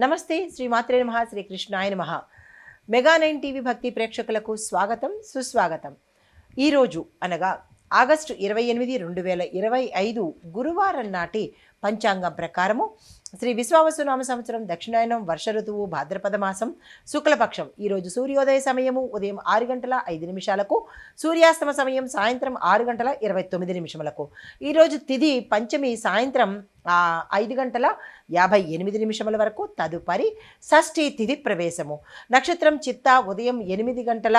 నమస్తే శ్రీ మాత్రే నమః శ్రీ కృష్ణాయ నమః. మెగా 9 టీవీ భక్తి ప్రేక్షకులకు స్వాగతం సుస్వాగతం. ఈరోజు అనగా ఆగస్టు 28, 2025 గురువారం నాటి పంచాంగం ప్రకారము శ్రీ విశ్వావసునామ సంవత్సరం దక్షిణాయనం వర్ష ఋతువు భాద్రపద మాసం శుక్లపక్షం. ఈరోజు సూర్యోదయ సమయము ఉదయం 6 గంటల 5 నిమిషాలకు, సూర్యాస్తమ సమయం సాయంత్రం 6 గంటల 29 నిమిషములకు. ఈరోజు తిథి పంచమి సాయంత్రం 5 గంటల 58 నిమిషముల వరకు. తదుపరి షష్ఠి తిథి ప్రవేశము. నక్షత్రం చిత్త ఉదయం 8 గంటల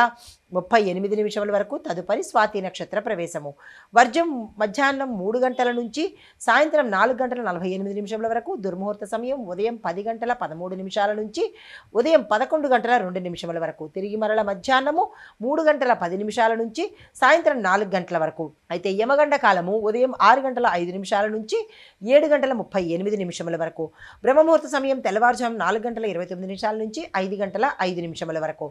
38 నిమిషముల వరకు. తదుపరి స్వాతి నక్షత్ర ప్రవేశము. వర్జం మధ్యాహ్నం 3 గంటల నుంచి సాయంత్రం 4 గంటల 48 నిమిషముల వరకు. దుర్ముహూర్త సమయం ఉదయం 10 గంటల 13 నిమిషాల నుంచి ఉదయం 11 గంటల 2 నిమిషముల వరకు. తిరిగి మరల మధ్యాహ్నము 3 గంటల 10 నిమిషాల నుంచి సాయంత్రం 4 గంటల వరకు. అయితే యమగండ కాలము ఉదయం 6 గంటల 5 నిమిషాల నుంచి 7 గంటల 38 నిమిషముల వరకు. బ్రహ్మముహూర్త సమయం తెల్లవారుజాము 4 గంటల 29 నిమిషాల నుంచి 5 గంటల 5 నిమిషముల వరకు.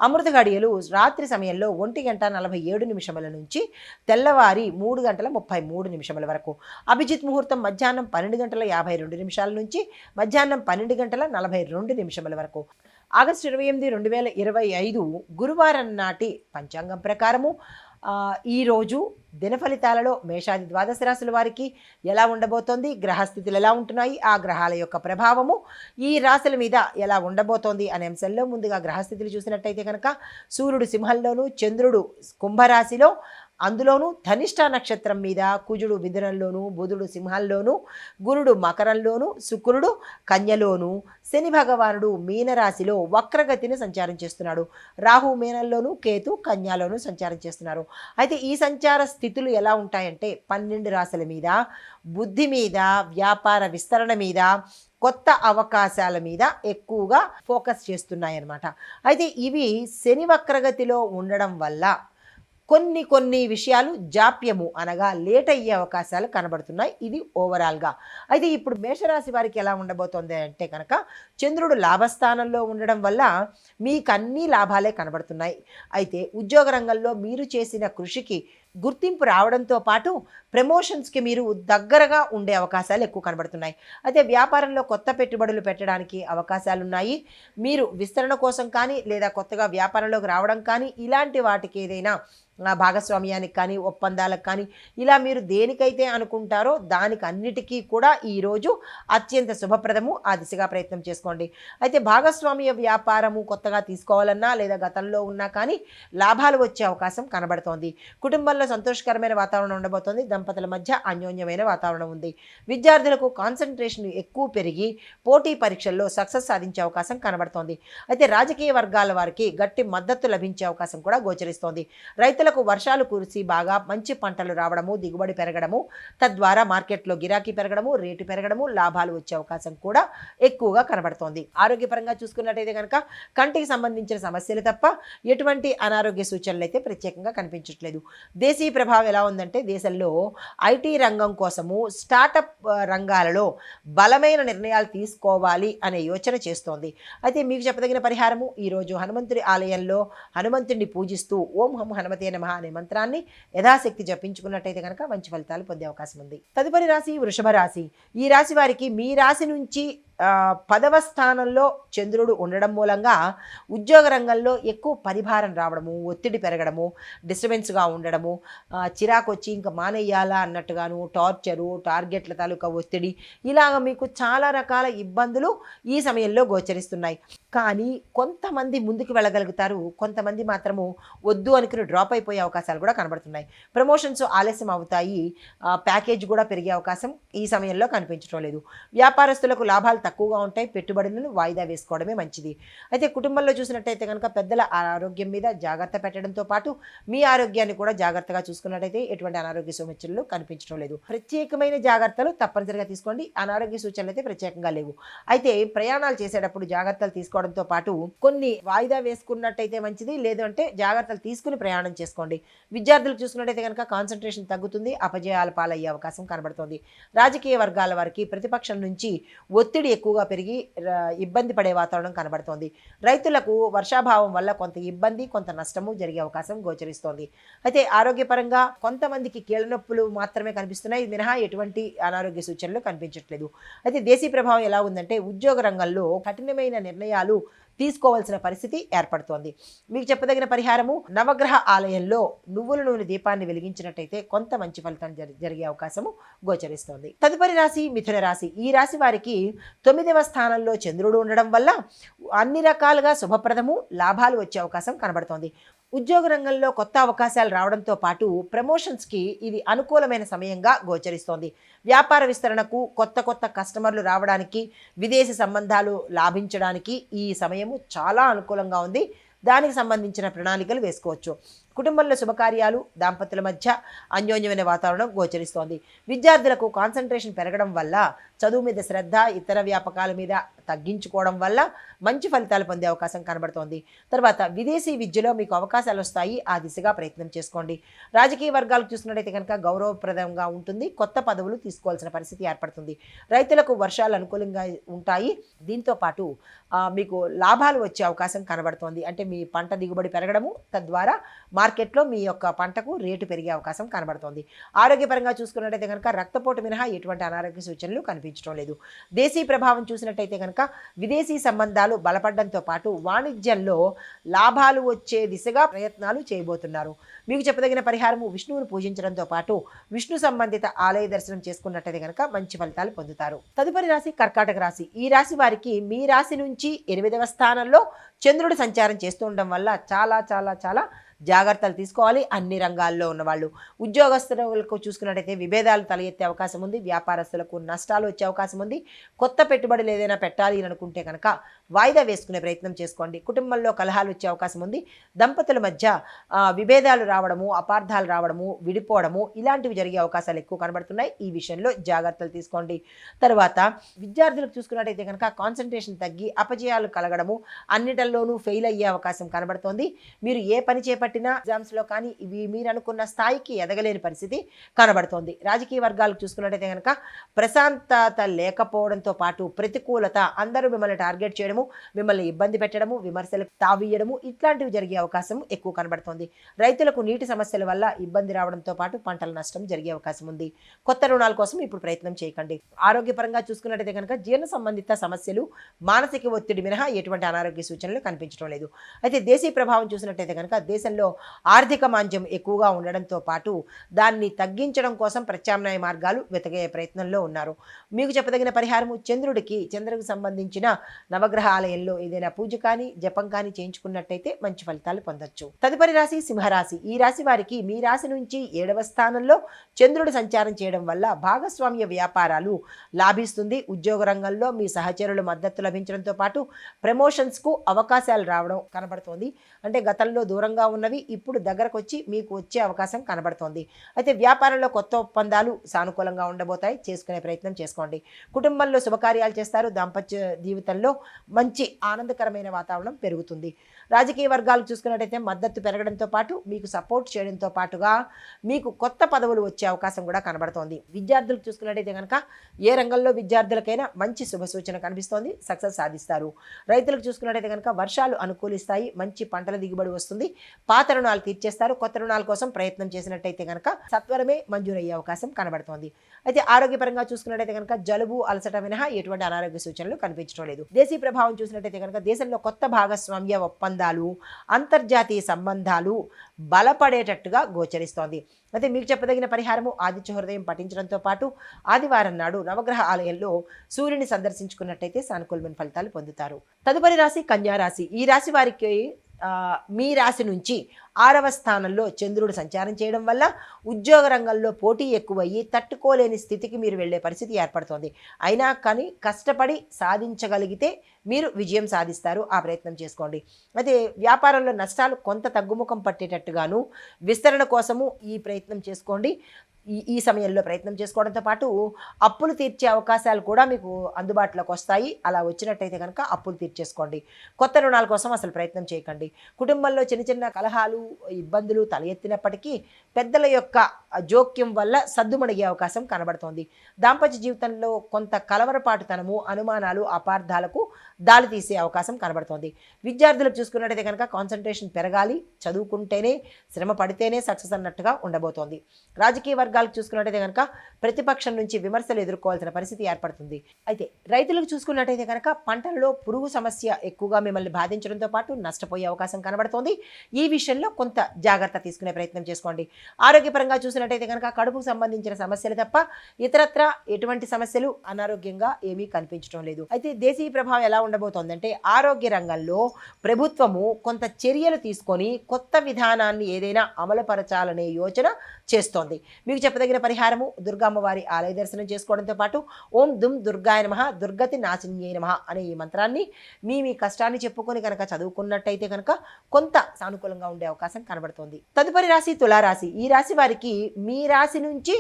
అమృత గడియలు రాత్రి సమయంలో 1 గంట 47 నిమిషముల నుంచి తెల్లవారి 3 గంటల 33 నిమిషముల వరకు. అభిజిత్ ముహూర్తం మధ్యాహ్నం 12 గంటల 52 నిమిషాల నుంచి మధ్యాహ్నం 12 గంటల 42 నిమిషముల వరకు. ఆగస్టు 28, 2025 గురువారం నాటి పంచాంగం ప్రకారము ఈరోజు దిన ఫలితాలలో మేషాది ద్వాదశ రాశుల వారికి ఎలా ఉండబోతోంది, గ్రహస్థితులు ఎలా ఉంటున్నాయి, ఆ గ్రహాల యొక్క ప్రభావము ఈ రాశుల మీద ఎలా ఉండబోతోంది అనే అంశంలో ముందుగా గ్రహస్థితులు చూసినట్టయితే కనుక సూర్యుడు సింహంలోను, చంద్రుడు కుంభరాశిలో, అందులోనూ ధనిష్ట నక్షత్రం మీద కుజుడు మిథునంలోను, బుధుడు సింహంలోను, గురుడు మకరంలోను, శుక్రుడు కన్యలోను, శని భగవానుడు మీనరాశిలో వక్రగతిని సంచారం చేస్తున్నాడు. రాహు మీనంలోను, కేతు కన్యాలోను సంచారం చేస్తున్నారు. అయితే ఈ సంచార స్థితులు ఎలా ఉంటాయంటే 12 రాశుల మీద, బుద్ధి మీద, వ్యాపార విస్తరణ మీద, కొత్త అవకాశాల మీద ఎక్కువగా ఫోకస్ చేస్తున్నాయి అన్నమాట. అయితే ఇవి శని వక్రగతిలో ఉండడం వల్ల కొన్ని విషయాలు జాప్యము అనగా లేట్ అయ్యే అవకాశాలు కనబడుతున్నాయి. ఇది ఓవరాల్గా. అయితే ఇప్పుడు మేషరాశి వారికి ఎలా ఉండబోతోంది అంటే కనుక చంద్రుడు లాభస్థానంలో ఉండడం వల్ల మీకు అన్ని లాభాలే కనబడుతున్నాయి. అయితే ఉద్యోగ రంగంలో మీరు చేసిన కృషికి గుర్తింపు రావడంతో పాటు ప్రమోషన్స్కి మీరు దగ్గరగా ఉండే అవకాశాలు ఎక్కువ కనబడుతున్నాయి. అయితే వ్యాపారంలో కొత్త పెట్టుబడులు పెట్టడానికి అవకాశాలు ఉన్నాయి. మీరు విస్తరణ కోసం కానీ లేదా కొత్తగా వ్యాపారంలోకి రావడం కానీ ఇలాంటి వాటికి ఏదైనా భాగస్వామ్యానికి కానీ ఒప్పందాలకు కానీ ఇలా మీరు దేనికైతే అనుకుంటారో దానికి అన్నిటికీ కూడా ఈరోజు అత్యంత శుభప్రదము. ఆ దిశగా ప్రయత్నం చేసుకోండి. అయితే భాగస్వామ్య వ్యాపారము కొత్తగా తీసుకోవాలన్నా లేదా గతంలో ఉన్నా కానీ లాభాలు వచ్చే అవకాశం కనబడుతోంది. కుటుంబంలో సంతోషకరమైన వాతావరణం ఉండబోతోంది. దంపతుల మధ్య అన్యోన్యమైన వాతావరణం ఉంది. విద్యార్థులకు కాన్సన్ట్రేషన్ ఎక్కువ పెరిగి పోటీ పరీక్షల్లో సక్సెస్ సాధించే అవకాశం కనబడుతోంది. అయితే రాజకీయ వర్గాల వారికి గట్టి మద్దతు లభించే అవకాశం కూడా గోచరిస్తోంది. రైతులకు వర్షాలు కురిసి బాగా మంచి పంటలు రావడము, దిగుబడి పెరగడము, తద్వారా మార్కెట్లో గిరాకీ పెరగడము, రేటు పెరగడము, లాభాలు వచ్చే అవకాశం కూడా ఎక్కువగా కనబడుతోంది. ఆరోగ్యపరంగా చూసుకున్నట్టయితే కనుక కంటికి సంబంధించిన సమస్యలు తప్ప ఎటువంటి అనారోగ్య సూచనలు అయితే ప్రత్యేకంగా కనిపించట్లేదు. దేశీయ ప్రభావం ఎలా ఉందంటే దేశంలో ఐటీ రంగం కోసము స్టార్టప్ రంగాలలో బలమైన నిర్ణయాలు తీసుకోవాలి అనే యోచన చేస్తోంది. అయితే మీకు చెప్పదగిన పరిహారము ఈరోజు హనుమంతుడి ఆలయంలో హనుమంతుడిని పూజిస్తూ ఓం హం హనుమతే నమః అనే మంత్రాన్ని యథాశక్తి జపించుకున్నట్టయితే కనుక మంచి ఫలితాలు పొందే అవకాశం ఉంది. తదుపరి రాశి వృషభ రాశి. ఈ రాశి వారికి మీ రాశి నుంచి 10వ స్థానంలో చంద్రుడు ఉండడం మూలంగా ఉద్యోగ రంగంలో ఎక్కువ పరిభారం రావడము, ఒత్తిడి పెరగడము, డిస్టర్బెన్స్గా ఉండడము, చిరాకు వచ్చి ఇంకా మానేయాలా అన్నట్టుగాను, టార్చరు, టార్గెట్ల తాలూకా ఒత్తిడి, ఇలాగ మీకు చాలా రకాల ఇబ్బందులు ఈ సమయంలో గోచరిస్తున్నాయి. కానీ కొంతమంది ముందుకు వెళ్ళగలుగుతారు, కొంతమంది మాత్రము వద్దు అనుకుని డ్రాప్ అయిపోయే అవకాశాలు కూడా కనబడుతున్నాయి. ప్రమోషన్స్ ఆలస్యం అవుతాయి, ప్యాకేజ్ కూడా పెరిగే అవకాశం ఈ సమయంలో కనిపించడం లేదు. వ్యాపారస్తులకు లాభాలు తక్కువగా ఉంటాయి, పెట్టుబడులను వాయిదా వేసుకోవడమే మంచిది. అయితే కుటుంబంలో చూసినట్టయితే కనుక పెద్దల ఆరోగ్యం మీద జాగ్రత్త పెట్టడంతో పాటు మీ ఆరోగ్యాన్ని కూడా జాగ్రత్తగా చూసుకున్నట్టయితే ఎటువంటి అనారోగ్య సూచనలు కనిపించడం లేదు. ప్రత్యేకమైన జాగ్రత్తలు తప్పనిసరిగా తీసుకోండి. అనారోగ్య సూచనలు అయితే ప్రత్యేకంగా లేవు. అయితే ప్రయాణాలు చేసేటప్పుడు జాగ్రత్తలు తీసుకోవడంతో పాటు కొన్ని వాయిదా వేసుకున్నట్టయితే మంచిది, లేదంటే జాగ్రత్తలు తీసుకుని ప్రయాణం చేసుకోండి. విద్యార్థులు చూసుకున్నట్టయితే కనుక కాన్సన్ట్రేషన్ తగ్గుతుంది, అపజయాల పాలయ్యే అవకాశం కనబడుతోంది. రాజకీయ వర్గాల వారికి ప్రతిపక్షం నుంచి ఒత్తిడి ఎక్కువగా పెరిగి ఇబ్బంది పడే వాతావరణం కనబడుతోంది. రైతులకు వర్షాభావం వల్ల కొంత ఇబ్బంది, కొంత నష్టము జరిగే అవకాశం గోచరిస్తోంది. అయితే ఆరోగ్యపరంగా కొంతమందికి కీళ్ళ నొప్పులు మాత్రమే కనిపిస్తున్నాయి. ఇది మినహా ఎటువంటి అనారోగ్య సూచనలు కనిపించట్లేదు. అయితే దేశీ ప్రభావం ఎలా ఉందంటే ఉద్యోగ రంగంలో కఠినమైన నిర్ణయాలు తీసుకోవాల్సిన పరిస్థితి ఏర్పడుతోంది. మీకు చెప్పదగిన పరిహారము, నవగ్రహ ఆలయంలో నువ్వుల నూనె దీపాన్ని వెలిగించినట్టయితే కొంత మంచి ఫలితం జరిగే అవకాశము గోచరిస్తోంది. తదుపరి రాశి మిథున రాశి. ఈ రాశి వారికి 9వ స్థానంలో చంద్రుడు ఉండడం వల్ల అన్ని రకాలుగా శుభప్రదము, లాభాలు వచ్చే అవకాశం కనబడుతోంది. ఉద్యోగ రంగంలో కొత్త అవకాశాలు రావడంతో పాటు ప్రమోషన్స్కి ఇది అనుకూలమైన సమయంగా గోచరిస్తోంది. వ్యాపార విస్తరణకు, కొత్త కస్టమర్లు రావడానికి, విదేశీ సంబంధాలు లాభించడానికి ఈ సమయము చాలా అనుకూలంగా ఉంది. దానికి సంబంధించిన ప్రణాళికలు వేసుకోవచ్చు. కుటుంబంలో శుభకార్యాలు, దాంపత్యుల మధ్య అన్యోన్యమైన వాతావరణం గోచరిస్తోంది. విద్యార్థులకు కాన్సన్ట్రేషన్ పెరగడం వల్ల చదువు మీద శ్రద్ధ, ఇతర వ్యాపకాల మీద తగ్గించుకోవడం వల్ల మంచి ఫలితాలు పొందే అవకాశం కనబడుతోంది. తర్వాత విదేశీ విద్యలో మీకు అవకాశాలు వస్తాయి. ఆ దిశగా ప్రయత్నం చేసుకోండి. రాజకీయ వర్గాలకు చూసినట్టయితే కనుక గౌరవప్రదంగా ఉంటుంది. కొత్త పదవులు తీసుకోవాల్సిన పరిస్థితి ఏర్పడుతుంది. రైతులకు వర్షాలు అనుకూలంగా ఉంటాయి. దీంతో పాటు మీకు లాభాలు వచ్చే అవకాశం కనబడుతోంది. అంటే మీ పంట దిగుబడి పెరగడము, తద్వారా మార్కెట్లో మీ యొక్క పంటకు రేటు పెరిగే అవకాశం కనబడుతోంది. ఆరోగ్యపరంగా చూసుకున్నట్టయితే కనుక రక్తపోటు మినహా ఎటువంటి అనారోగ్య సూచనలు కనిపించడం లేదు. దేశీ ప్రభావం చూసినట్టయితే కనుక విదేశీ సంబంధాలు బలపడడంతో పాటు వాణిజ్యంలో లాభాలు వచ్చే దిశగా ప్రయత్నాలు చేయబోతున్నారు. మీకు చెప్పదగిన పరిహారము, విష్ణువును పూజించడంతో పాటు విష్ణు సంబంధిత ఆలయ దర్శనం చేసుకున్నట్టయితే కనుక మంచి ఫలితాలు పొందుతారు. తదుపరి రాశి కర్కాటక రాశి. ఈ రాశి వారికి మీ రాశి నుంచి 8వ స్థానంలో చంద్రుడు సంచారం చేస్తూ ఉండడం వల్ల చాలా చాలా చాలా జాగ్రత్తలు తీసుకోవాలి. అన్ని రంగాల్లో ఉన్నవాళ్ళు, ఉద్యోగస్తులకు చూసుకున్నట్టయితే విభేదాలు తల ఎత్తే అవకాశం ఉంది. వ్యాపారస్తులకు నష్టాలు వచ్చే అవకాశం ఉంది. కొత్త పెట్టుబడులు ఏదైనా పెట్టాలి అని అనుకుంటే కనుక వాయిదా వేసుకునే ప్రయత్నం చేసుకోండి. కుటుంబంలో కలహాలు వచ్చే అవకాశం ఉంది. దంపతుల మధ్య విభేదాలు రావడము, అపార్థాలు రావడము, విడిపోవడము ఇలాంటివి జరిగే అవకాశాలు ఎక్కువ కనబడుతున్నాయి. ఈ విషయంలో జాగ్రత్తలు తీసుకోండి. తర్వాత విద్యార్థులకు చూసుకున్నట్టయితే కనుక కాన్సన్ట్రేషన్ తగ్గి అపజయాలు కలగడము, అన్నిటిలోనూ ఫెయిల్ అయ్యే అవకాశం కనబడుతోంది. మీరు ఏ పని చేపట్టినా ఎగ్జామ్స్లో కానీ ఇవి మీరు అనుకున్న స్థాయికి ఎదగలేని పరిస్థితి కనబడుతోంది. రాజకీయ వర్గాలకు చూసుకున్నట్టయితే కనుక ప్రశాంతత లేకపోవడంతో పాటు ప్రతికూలత, అందరూ మిమ్మల్ని టార్గెట్ చేయడము, మిమ్మల్ని ఇబ్బంది పెట్టడము, విమర్శలకు తావియడము ఇట్లాంటివి జరిగే అవకాశం ఎక్కువ కనబడుతోంది. రైతులకు నీటి సమస్యల వల్ల ఇబ్బంది రావడంతో పాటు పంటల నష్టం జరిగే అవకాశం ఉంది. కొత్త రుణాల కోసం ఇప్పుడు ప్రయత్నం చేయకండి. ఆరోగ్యపరంగా చూసుకున్నట్టయితే కనుక జీర్ణ సంబంధిత సమస్యలు, మానసిక ఒత్తిడి మినహా ఎటువంటి అనారోగ్య సూచనలు కనిపించడం లేదు. అయితే దేశీ ప్రభావం చూసినట్టయితే కనుక దేశంలో ఆర్థిక మాంద్యం ఎక్కువగా ఉండడంతో పాటు దాన్ని తగ్గించడం కోసం ప్రత్యామ్నాయ మార్గాలు వెతకే ప్రయత్నంలో ఉన్నారు. మీకు చెప్పదగిన పరిహారము, చంద్రుడికి సంబంధించిన నవగ్రహ ఆలయంలో ఏదైనా పూజ కానీ జపం కానీ చేయించుకున్నట్టయితే మంచి ఫలితాలు పొందొచ్చు. తదుపరి రాశి సింహరాశి. ఈ రాశి వారికి మీ రాశి నుంచి 7వ స్థానంలో చంద్రుడు సంచారం చేయడం వల్ల భాగస్వామ్య వ్యాపారాలు లాభిస్తుంది. ఉద్యోగ రంగంలో మీ సహచరుల మద్దతు లభించడంతో పాటు ప్రమోషన్స్కు అవకాశాలు రావడం కనబడుతోంది. అంటే గతంలో దూరంగా ఉన్నవి ఇప్పుడు దగ్గరకు వచ్చి మీకు వచ్చే అవకాశం కనబడుతోంది. అయితే వ్యాపారంలో కొత్త ఒప్పందాలు సానుకూలంగా ఉండబోతాయి. చేసుకునే ప్రయత్నం చేసుకోండి. కుటుంబంలో శుభకార్యాలు చేస్తారు. దాంపత్య జీవితంలో మంచి ఆనందకరమైన వాతావరణం పెరుగుతుంది. రాజకీయ వర్గాలు చూసుకున్నట్టయితే మద్దతు పెరగడంతో పాటు మీకు సపోర్ట్ చేయడంతో పాటుగా మీకు కొత్త పదవులు వచ్చే అవకాశం కూడా కనబడుతోంది. విద్యార్థులకు చూసుకున్నట్టయితే కనుక ఏ రంగంలో విద్యార్థులకైనా మంచి శుభ సూచన కనిపిస్తోంది. సక్సెస్ సాధిస్తారు. రైతులకు చూసుకున్నట్టయితే కనుక వర్షాలు అనుకూలిస్తాయి. మంచి పంటల దిగుబడి వస్తుంది. పాత రుణాలు తీర్చేస్తారు. కొత్త రుణాల కోసం ప్రయత్నం చేసినట్టయితే కనుక సత్వరమే మంజూరయ్యే అవకాశం కనబడుతోంది. అయితే ఆరోగ్యపరంగా చూసుకున్నట్టయితే కనుక జలుబు, అలసట మినహా ఎటువంటి అనారోగ్య సూచనలు కనిపించడం లేదు. దేశీ ప్రభావం చూసినట్టయితే కనుక దేశంలో కొత్త భాగస్వామ్య ఒప్పందాలు, అంతర్జాతీయ సంబంధాలు బలపడేటట్టుగా గోచరిస్తోంది. అయితే మీకు చెప్పదగిన పరిహారము, ఆదిత్య హృదయం పఠించడంతో పాటు ఆదివారం నాడు నవగ్రహ ఆలయంలో సూర్యుని సందర్శించుకున్నట్టయితే సానుకూలమైన ఫలితాలు పొందుతారు. తదుపరి రాశి కన్యా రాశి. ఈ రాశి వారికి మీ రాశి నుంచి 6వ స్థానంలో చంద్రుడు సంచారం చేయడం వల్ల ఉద్యోగ రంగంలో పోటీ ఎక్కువయ్యి తట్టుకోలేని స్థితికి మీరు వెళ్ళే పరిస్థితి ఏర్పడుతోంది. అయినా కానీ కష్టపడి సాధించగలిగితే మీరు విజయం సాధిస్తారు. ఆ ప్రయత్నం చేసుకోండి. అయితే వ్యాపారంలో నష్టాలు కొంత తగ్గుముఖం పట్టేటట్టుగాను విస్తరణ కోసము ఈ ప్రయత్నం చేసుకోండి. ఈ సమయంలో ప్రయత్నం చేసుకోవడంతో పాటు అప్పులు తీర్చే అవకాశాలు కూడా మీకు అందుబాటులోకి వస్తాయి. అలా వచ్చినట్టయితే కనుక అప్పులు తీర్చేసుకోండి. కొత్త రుణాల కోసం అసలు ప్రయత్నం చేయకండి. కుటుంబంలో చిన్న చిన్న కలహాలు, ఇబ్బందులు తల ఎత్తినప్పటికీ పెద్దల యొక్క జోక్యం వల్ల సద్దుమణిగే అవకాశం కనబడుతోంది. దాంపత్య జీవితంలో కొంత కలవరపాటుతనము, అనుమానాలు, అపార్థాలకు దారి తీసే అవకాశం కనబడుతోంది. విద్యార్థులకు చూసుకున్నట్టయితే కనుక కాన్సన్ట్రేషన్ పెరగాలి, చదువుకుంటేనే శ్రమ పడితేనే సక్సెస్ అన్నట్టుగా ఉండబోతోంది. రాజకీయ వర్గాలకు చూసుకున్నట్టయితే కనుక ప్రతిపక్షం నుంచి విమర్శలు ఎదుర్కోవాల్సిన పరిస్థితి ఏర్పడుతుంది. అయితే రైతులకు చూసుకున్నట్టయితే కనుక పంటల్లో పురుగు సమస్య ఎక్కువగా మిమ్మల్ని బాధించడంతో పాటు నష్టపోయే అవకాశం కనబడుతోంది. ఈ విషయంలో కొంత జాగ్రత్త తీసుకునే ప్రయత్నం చేసుకోండి. ఆరోగ్యపరంగా చూసినట్టయితే కనుక కడుపుకు సంబంధించిన సమస్యలు తప్ప ఇతరత్రా ఎటువంటి సమస్యలు అనారోగ్యంగా ఏమీ కనిపించడం లేదు. అయితే దేశీయ ప్రభావం ఎలా ఉండబోతోందంటే ఆరోగ్య రంగంలో ప్రభుత్వము కొంత చర్యలు తీసుకొని కొత్త విధానాన్ని ఏదైనా అమలుపరచాలనే యోచన చేస్తోంది. మీకు చెప్పదగిన పరిహారము దుర్గామ్మవారి ఆలయ దర్శనం చేసుకోవడంతో పాటు ఓం దుమ్ దుర్గాయ నమః దుర్గతి నాశిన్యై నమః అనే ఈ మంత్రాన్ని మీ కష్టాన్ని చెప్పుకొని కనుక చదువుకున్నట్టయితే కనుక కొంత సానుకూలంగా ఉండే అవకాశం కనబడుతోంది. తదుపరి రాశి తులారాశి. ఈ రాశి వారికి మీ రాశి నుంచి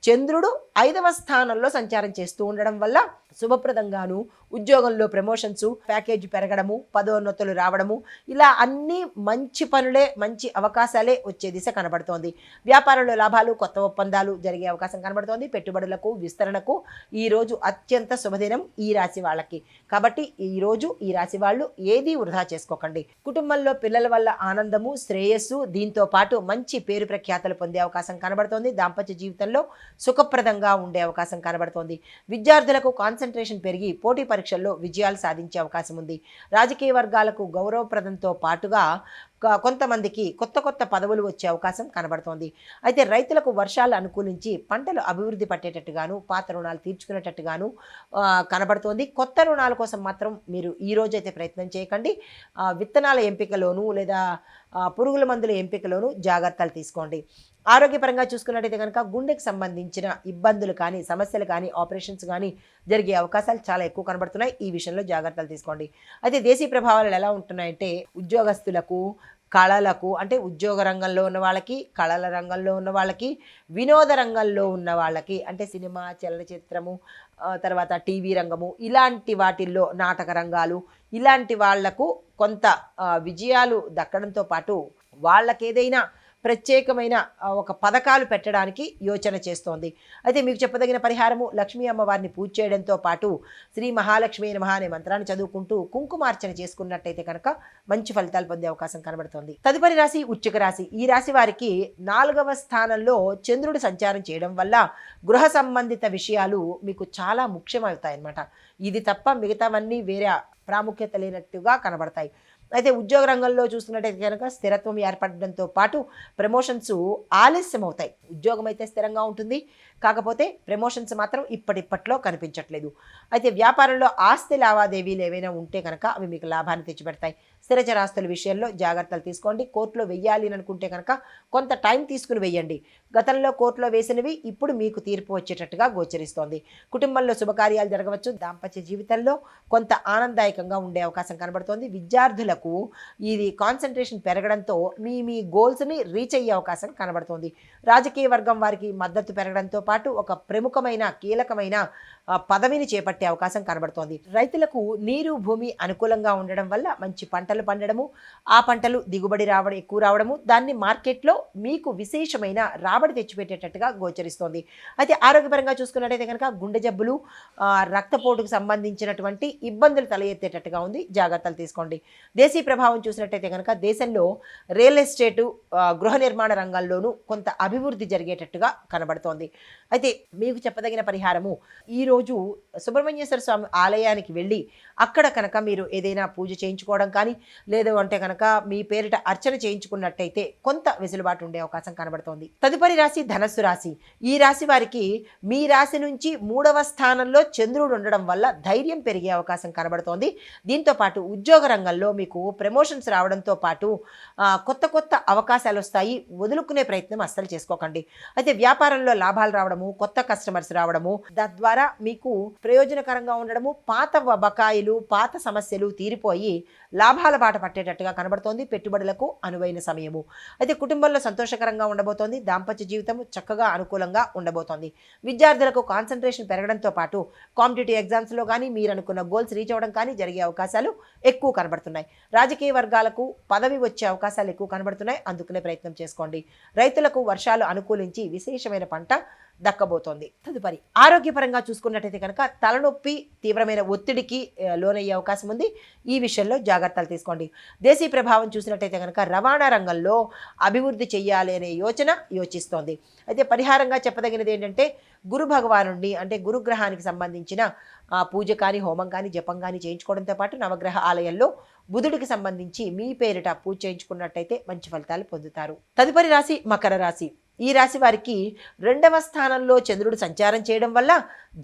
చంద్రుడు 5వ స్థానంలో సంచారం చేస్తూ ఉండడం వల్ల శుభప్రదంగాను ఉద్యోగంలో ప్రమోషన్స్, ప్యాకేజ్ పెరగడము, పదోన్నతులు రావడము, ఇలా అన్ని మంచి పనులే, మంచి అవకాశాలే వచ్చే దిశ కనబడుతోంది. వ్యాపారంలో లాభాలు, కొత్త ఒప్పందాలు జరిగే అవకాశం కనబడుతోంది. పెట్టుబడులకు, విస్తరణకు ఈరోజు అత్యంత శుభదినం ఈ రాశి వాళ్ళకి. కాబట్టి ఈరోజు ఈ రాశి వాళ్ళు ఏదీ వృధా చేసుకోకండి. కుటుంబంలో పిల్లల వల్ల ఆనందము, శ్రేయస్సు, దీంతో పాటు మంచి పేరు ప్రఖ్యాతలు పొందే అవకాశం కనబడుతోంది. దాంపత్య జీవితంలో సుఖప్రదంగా ఉండే అవకాశం కనబడుతోంది. విద్యార్థులకు కాన్సన్ట్రేషన్ పెరిగి పోటీ పరీక్షల్లో విజయాలు సాధించే అవకాశం ఉంది. రాజకీయ వర్గాలకు గౌరవప్రదంతో పాటుగా కొంతమందికి కొత్త పదవులు వచ్చే అవకాశం కనబడుతోంది. అయితే రైతులకు వర్షాలు అనుకూలించి పంటలు అభివృద్ధి పట్టేటట్టుగాను, పాత రుణాలు తీర్చుకునేటట్టుగాను కనబడుతోంది. కొత్త రుణాల కోసం మాత్రం మీరు ఈ రోజైతే ప్రయత్నం చేయకండి. విత్తనాల ఎంపికలోను లేదా పురుగుల మందుల ఎంపికలోను జాగ్రత్తలు తీసుకోండి. ఆరోగ్యపరంగా చూసుకున్నట్టయితే కనుక గుండెకి సంబంధించిన ఇబ్బందులు కానీ, సమస్యలు కానీ, ఆపరేషన్స్ కానీ జరిగే అవకాశాలు చాలా ఎక్కువ కనబడుతున్నాయి. ఈ విషయంలో జాగ్రత్తలు తీసుకోండి. అయితే దేశీయ ప్రభావాలు ఎలా ఉంటున్నాయంటే ఉద్యోగస్తులకు, కళలకు, అంటే ఉద్యోగ రంగంలో ఉన్న వాళ్ళకి, కళల రంగంలో ఉన్న వాళ్ళకి, వినోద రంగంలో ఉన్న వాళ్ళకి, అంటే సినిమా, చలనచిత్రము, తర్వాత టీవీ రంగము, ఇలాంటి వాటిల్లో నాటక రంగాలు, ఇలాంటి వాళ్లకు కొంత విజయాలు దక్కడంతో పాటు వాళ్ళకేదైనా ప్రత్యేకమైన ఒక పథకాలు పెట్టడానికి యోచన చేస్తోంది. అయితే మీకు చెప్పదగిన పరిహారము లక్ష్మీ అమ్మవారిని పూజ చేయడంతో పాటు శ్రీ మహాలక్ష్మీ నమః అనే మంత్రాన్ని చదువుకుంటూ కుంకుమార్చన చేసుకున్నట్టయితే కనుక మంచి ఫలితాలు పొందే అవకాశం కనబడుతోంది. తదుపరి రాశి వృశ్చిక రాశి. ఈ రాశి వారికి 4వ స్థానంలో చంద్రుడు సంచారం చేయడం వల్ల గృహ సంబంధిత విషయాలు మీకు చాలా ముఖ్యమవుతాయన్నమాట. ఇది తప్ప మిగతావన్నీ వేరే ప్రాముఖ్యత లేనట్టుగా కనబడతాయి. అయితే ఉద్యోగ రంగంలో చూస్తున్నట్టయితే కనుక స్థిరత్వం ఏర్పడడంతో పాటు ప్రమోషన్స్ ఆలస్యం అవుతాయి. ఉద్యోగం అయితే స్థిరంగా ఉంటుంది, కాకపోతే ప్రమోషన్స్ మాత్రం ఇప్పటిప్పట్లో కనిపించట్లేదు. అయితే వ్యాపారంలో ఆస్తి లావాదేవీలు ఏవైనా ఉంటే కనుక అవి మీకు లాభాన్ని తెచ్చిపెడతాయి. స్థిరచరాస్తుల విషయంలో జాగ్రత్తలు తీసుకోండి. కోర్టులో వెయ్యాలి అని అనుకుంటే కనుక కొంత టైం తీసుకుని వెయ్యండి. గతంలో కోర్టులో వేసినవి ఇప్పుడు మీకు తీర్పు వచ్చేటట్టుగా గోచరిస్తోంది. కుటుంబంలో శుభకార్యాలు జరగవచ్చు. దాంపత్య జీవితంలో కొంత ఆనందదాయకంగా ఉండే అవకాశం కనబడుతోంది. విద్యార్థులకు ఇది కాన్సన్ట్రేషన్ పెరగడంతో మీ గోల్స్ని రీచ్ అయ్యే అవకాశం కనబడుతోంది. రాజకీయ వర్గం వారికి మద్దతు పెరగడంతో పాటు ఒక ప్రముఖమైన కీలకమైన పదవిని చేపట్టే అవకాశం కనబడుతోంది. రైతులకు నీరు, భూమి అనుకూలంగా ఉండడం వల్ల మంచి పంటలు పండడము, ఆ పంటలు దిగుబడి ఎక్కువ రావడము, దాన్ని మార్కెట్లో మీకు విశేషమైన రాబడి తెచ్చిపెట్టేటట్టుగా గోచరిస్తోంది. అయితే ఆరోగ్యపరంగా చూసుకున్నట్టయితే కనుక గుండె జబ్బులు, రక్తపోటుకు సంబంధించినటువంటి ఇబ్బందులు తల ఎత్తేటట్టుగా ఉంది. జాగ్రత్తలు తీసుకోండి. దేశీయ ప్రభావం చూసినట్టయితే కనుక దేశంలో రియల్ ఎస్టేటు, గృహ నిర్మాణ రంగాల్లోనూ కొంత అభివృద్ధి జరిగేటట్టుగా కనబడుతోంది. అయితే మీకు చెప్పదగిన పరిహారము ఈరోజు సుబ్రహ్మణ్యేశ్వర స్వామి ఆలయానికి వెళ్ళి అక్కడ కనుక మీరు ఏదైనా పూజ చేయించుకోవడం కానీ, లేదు అంటే కనుక మీ పేరిట అర్చన చేయించుకున్నట్టయితే కొంత వెసులుబాటు ఉండే అవకాశం కనబడుతోంది. తదుపరి రాశి ధనస్సు రాశి. ఈ రాశి వారికి మీ రాశి నుంచి 3వ స్థానంలో చంద్రుడు ఉండడం వల్ల ధైర్యం పెరిగే అవకాశం కనబడుతోంది. దీంతో పాటు ఉద్యోగ రంగంలో మీకు ప్రమోషన్స్ రావడంతో పాటు కొత్త అవకాశాలు వస్తాయి. వదులుకునే ప్రయత్నం అస్సలు చేసుకోకండి. అయితే వ్యాపారంలో లాభాలు రావడము, కొత్త కస్టమర్స్ రావడము, తద్వారా మీకు ప్రయోజనకరంగా ఉండడము, పాత బకాయిలు పాత సమస్యలు తీరిపోయి లాభాల బాట పట్టేటట్టుగా కనబడుతోంది. పెట్టుబడులకు అనువైన సమయము. అయితే కుటుంబంలో సంతోషకరంగా ఉండబోతోంది. దాంపత్య జీవితం చక్కగా అనుకూలంగా ఉండబోతోంది. విద్యార్థులకు కాన్సన్ట్రేషన్ పెరగడంతో పాటు కాంపిటేటివ్ ఎగ్జామ్స్లో కానీ మీరు అనుకున్న గోల్స్ రీచ్ అవ్వడం కానీ జరిగే అవకాశాలు ఎక్కువ కనబడుతున్నాయి. రాజకీయ వర్గాలకు పదవి వచ్చే అవకాశాలు ఎక్కువ కనబడుతున్నాయి. అందుకునే ప్రయత్నం చేసుకోండి. రైతులకు వర్షాలు అనుకూలించి విశేషమైన పంట దక్కబోతోంది. తదుపరి ఆరోగ్యపరంగా చూసుకున్నట్టయితే కనుక తలనొప్పి, తీవ్రమైన ఒత్తిడికి లోనయ్యే అవకాశం ఉంది. ఈ విషయంలో జాగ్రత్తలు తీసుకోండి. దేశీ ప్రభావం చూసినట్టయితే కనుక రవాణా రంగంలో అభివృద్ధి చెయ్యాలి అనే యోచిస్తోంది. అయితే పరిహారంగా చెప్పదగినది ఏంటంటే గురు భగవానుడిని అంటే గురుగ్రహానికి సంబంధించిన పూజ కానీ హోమం కానీ జపం కానీ చేయించుకోవడంతో పాటు నవగ్రహ ఆలయంలో బుధుడికి సంబంధించి మీ పేరిట పూజ చేయించుకున్నట్టయితే మంచి ఫలితాలు పొందుతారు. తదుపరి రాశి మకర రాశి. ఈ రాశి వారికి 2వ స్థానంలో చంద్రుడు సంచారం చేయడం వల్ల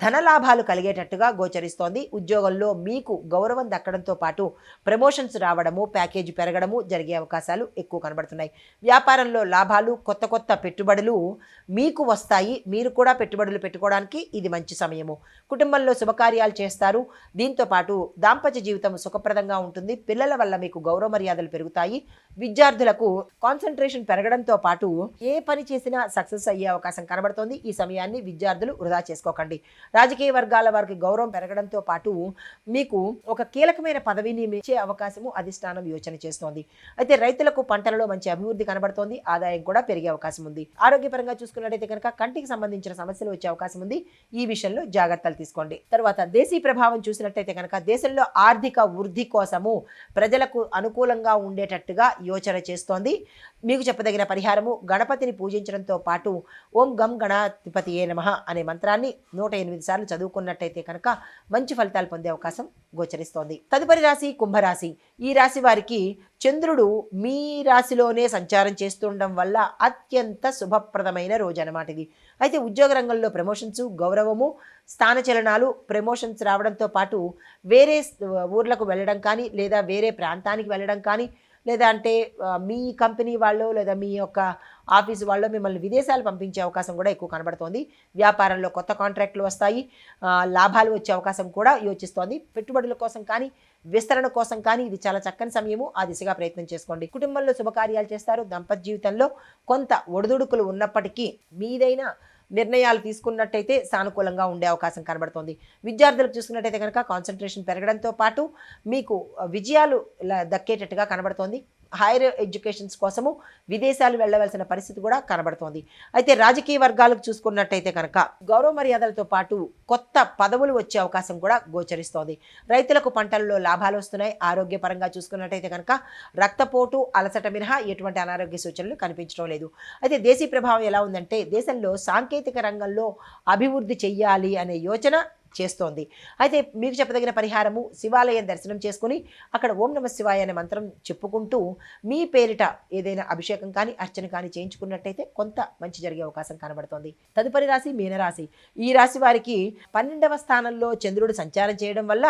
ధనలాభాలు కలిగేటట్టుగా గోచరిస్తోంది. ఉద్యోగంలో మీకు గౌరవం దక్కడంతో పాటు ప్రమోషన్స్ రావడము, ప్యాకేజీ పెరగడము జరిగే అవకాశాలు ఎక్కువ కనబడుతున్నాయి. వ్యాపారంలో లాభాలు, కొత్త కొత్త పెట్టుబడులు మీకు వస్తాయి. మీరు కూడా పెట్టుబడులు పెట్టుకోవడానికి ఇది మంచి సమయము. కుటుంబంలో శుభకార్యాలు చేస్తారు. దీంతో పాటు దాంపత్య జీవితం సుఖప్రదంగా ఉంటుంది. పిల్లల వల్ల మీకు గౌరవ మర్యాదలు పెరుగుతాయి. విద్యార్థులకు కాన్సన్ట్రేషన్ పెరగడంతో పాటు ఏ పని చేసినా సక్సెస్ అయ్యే అవకాశం కనబడుతోంది. ఈ సమయాన్ని విద్యార్థులు వృధా చేసుకోకండి. రాజకీయ వర్గాల వారికి గౌరవం పెరగడంతో పాటు మీకు ఒక కీలకమైన పదవిని ఇచ్చే అవకాశము అధిష్టానం యోచన చేస్తోంది. అయితే రైతులకు పంటలలో మంచి అభివృద్ధి కనబడుతోంది. ఆదాయం కూడా పెరిగే అవకాశం ఉంది. ఆరోగ్యపరంగా చూసుకున్నట్టయితే కనుక కంటికి సంబంధించిన సమస్యలు వచ్చే అవకాశం ఉంది. ఈ విషయంలో జాగ్రత్తలు తీసుకోండి. తర్వాత దేశీ ప్రభావం చూసినట్టయితే కనుక దేశంలో ఆర్థిక వృద్ధి కోసము ప్రజలకు అనుకూలంగా ఉండేటట్టుగా యోచన చేస్తోంది. మీకు చెప్పదగిన పరిహారము గణపతిని పూజించడంతో పాటు ఓం గం గణాధిపతియే నమః అనే మంత్రాన్ని 108 సార్లు చదువుకున్నట్టయితే కనుక మంచి ఫలితాలు పొందే అవకాశం గోచరిస్తోంది. తదుపరి రాశి కుంభరాశి. ఈ రాశి వారికి చంద్రుడు మీ రాశిలోనే సంచారం చేస్తుండడం వల్ల అత్యంత శుభప్రదమైన రోజు అన్నమాట ఇది. అయితే ఉద్యోగ రంగంలో ప్రమోషన్స్, గౌరవము, స్థానచలనాలు, ప్రమోషన్స్ రావడంతో పాటు వేరే ఊర్లకు వెళ్ళడం కానీ లేదా వేరే ప్రాంతానికి వెళ్ళడం కానీ లేదా అంటే మీ కంపెనీ వాళ్ళు లేదా మీ యొక్క ఆఫీసు వాళ్ళు మిమ్మల్ని విదేశాలు పంపించే అవకాశం కూడా ఎక్కువ కనబడుతోంది. వ్యాపారంలో కొత్త కాంట్రాక్టులు వస్తాయి. లాభాలు వచ్చే అవకాశం కూడా యోచిస్తోంది. పెట్టుబడుల కోసం కానీ విస్తరణ కోసం కానీ ఇది చాలా చక్కని సమయము. ఆ దిశగా ప్రయత్నం చేసుకోండి. కుటుంబంలో శుభకార్యాలు చేస్తారు. దాంపత్య జీవితంలో కొంత ఒడిదుడుకులు ఉన్నప్పటికీ మీదైనా నిర్ణయాలు తీసుకున్నట్టయితే సానుకూలంగా ఉండే అవకాశం కనబడుతోంది. విద్యార్థులకు చూసుకున్నట్టయితే కనుక కాన్సన్ట్రేషన్ పెరగడంతో పాటు మీకు విజయాలు దక్కేటట్టుగా కనబడుతోంది. హైయర్ ఎడ్యుకేషన్స్ కోసము విదేశాలు వెళ్ళవలసిన పరిస్థితి కూడా కనబడుతోంది. అయితే రాజకీయ వర్గాలకు చూసుకున్నట్టయితే కనుక గౌరవ మర్యాదలతో పాటు కొత్త పదవులు వచ్చే అవకాశం కూడా గోచరిస్తోంది. రైతులకు పంటల్లో లాభాలు వస్తున్నాయి. ఆరోగ్యపరంగా చూసుకున్నట్టయితే కనుక రక్తపోటు, అలసట మినహా ఎటువంటి అనారోగ్య సూచనలు కనిపించడం లేదు. అయితే దేశీ ప్రభావం ఎలా ఉందంటే దేశంలో సాంకేతిక రంగంలో అభివృద్ధి చెయ్యాలి అనే యోచన చేస్తోంది. అయితే మీకు చెప్పదగిన పరిహారము శివాలయం దర్శనం చేసుకుని అక్కడ ఓం నమః శివాయ అనే మంత్రం చెప్పుకుంటూ మీ పేరిట ఏదైనా అభిషేకం కానీ అర్చన కానీ చేయించుకున్నట్టయితే కొంత మంచి జరిగే అవకాశం కనబడుతోంది. తదుపరి రాశి మీనరాశి. ఈ రాశి వారికి 12వ స్థానంలో చంద్రుడు సంచారం చేయడం వల్ల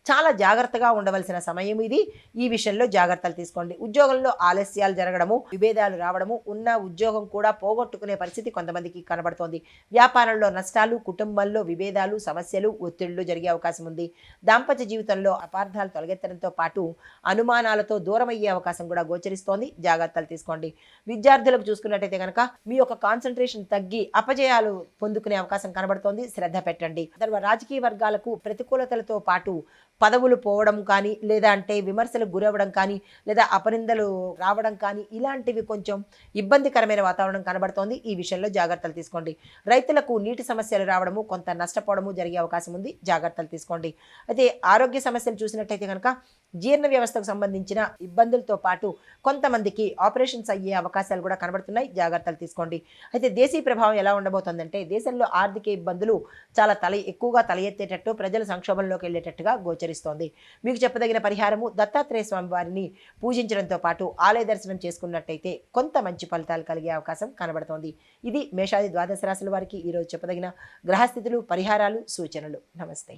చాలా జాగ్రత్తగా ఉండవలసిన సమయం ఇది. ఈ విషయంలో జాగ్రత్తలు తీసుకోండి. ఉద్యోగంలో ఆలస్యాలు జరగడము, విభేదాలు రావడము, ఉన్న ఉద్యోగం కూడా పోగొట్టుకునే పరిస్థితి కొంతమందికి కనబడుతోంది. వ్యాపారంలో నష్టాలు, కుటుంబంలో విభేదాలు, సమస్యలు, ఒత్తిళ్లు జరిగే అవకాశం ఉంది. దాంపత్య జీవితంలో అపార్థాలు తొలగెత్తడంతో పాటు అనుమానాలతో దూరం అయ్యే అవకాశం కూడా గోచరిస్తోంది. జాగ్రత్తలు తీసుకోండి. విద్యార్థులకు చూసుకున్నట్టయితే కనుక మీ యొక్క కాన్సన్ట్రేషన్ తగ్గి అపజయాలు పొందుకునే అవకాశం కనబడుతోంది. శ్రద్ధ పెట్టండి. తర్వాత రాజకీయ వర్గాలకు ప్రతికూలతలతో పాటు పదవులు పోవడం కానీ లేదా అంటే విమర్శలకు గురవ్వడం కానీ లేదా అపనిందలు రావడం కానీ ఇలాంటివి కొంచెం ఇబ్బందికరమైన వాతావరణం కనబడుతోంది. ఈ విషయంలో జాగ్రత్తలు తీసుకోండి. రైతులకు నీటి సమస్యలు రావడము, కొంత నష్టపోవడము జరిగే అవకాశం ఉంది. జాగ్రత్తలు తీసుకోండి. అయితే ఆరోగ్య సమస్యలు చూసినట్టయితే కనుక జీర్ణ వ్యవస్థకు సంబంధించిన ఇబ్బందులతో పాటు కొంతమందికి ఆపరేషన్స్ అయ్యే అవకాశాలు కూడా కనబడుతున్నాయి. జాగ్రత్తలు తీసుకోండి. అయితే దేశీ ప్రభావం ఎలా ఉండబోతోందంటే దేశంలో ఆర్థిక ఇబ్బందులు చాలా ఎక్కువగా తల ఎత్తేటట్టు ప్రజలు సంక్షోభంలోకి వెళ్ళేటట్టుగా గోచరిస్తోంది. మీకు చెప్పదగిన పరిహారము దత్తాత్రేయ స్వామి వారిని పూజించడంతో పాటు ఆలయ దర్శనం చేసుకున్నట్టయితే కొంత మంచి ఫలితాలు కలిగే అవకాశం కనబడుతోంది. ఇది మేషాది ద్వాదశ రాశుల వారికి ఈరోజు చెప్పదగిన గ్రహస్థితులు, పరిహారాలు, సూచనలు. నమస్తే.